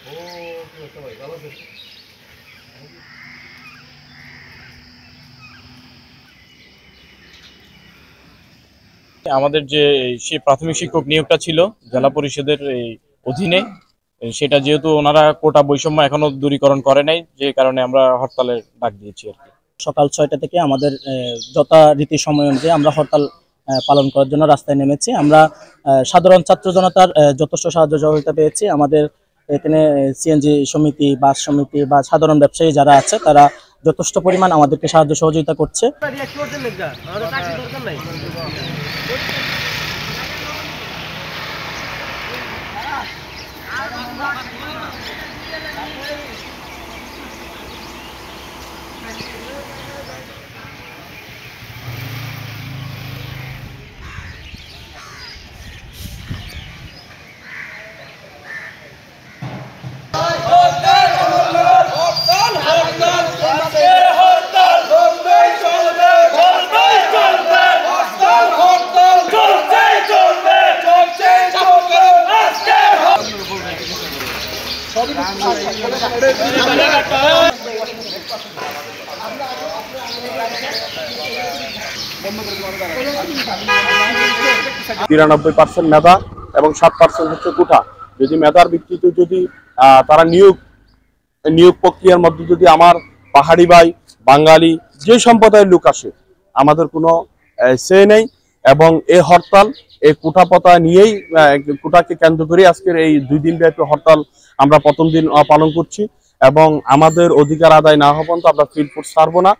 আমাদের যে সেই প্রাথমিক শিক্ষক নিয়োগটা ছিল জেলা পরিষদের এই অধীনে, সেটা যেহেতু ওনারা কোটা বৈষম্য এখনো দূরীকরণ করে নাই, যে কারণে আমরা হরতালের ডাক দিয়েছি আর কি। সকাল 6টা থেকে আমাদের যথারীতি সময় অনুযায়ী আমরা হরতাল পালন করার জন্য রাস্তায় নেমেছি। আমরা সাধারণ ছাত্র জনতার যথেষ্ট সাহায্য সহযোগিতা পেয়েছি। আমাদের এখানে সিএনজি সমিতি, বাস সমিতি বা সাধারণ ব্যবসায়ী যারা আছে তারা যথেষ্ট পরিমাণ আমাদেরকে সাহায্য সহযোগিতা করছে। তিরানব্বই % মেধা এবং 7% হচ্ছে কোঠা। যদি মেধার ভিত্তিতে যদি তারা নিয়োগ প্রক্রিয়ার মধ্যে যদি আমার পাহাড়ি ভাই, বাঙালি যে সম্প্রদায়ের লোক আসে, আমাদের কোনো সে নেই। এবং এই হরতাল এই কোটা পতা নিয়েই, কোটাকে কেন্দ্র করে আজকের এই 2 দিন ব্যাপী হরতাল আমরা প্রথম দিন পালন করছি। এবং আমাদের অধিকার আদায় না হওয়া পর্যন্ত আমরা ফিল্ড ফোর্স ছাড়বো না।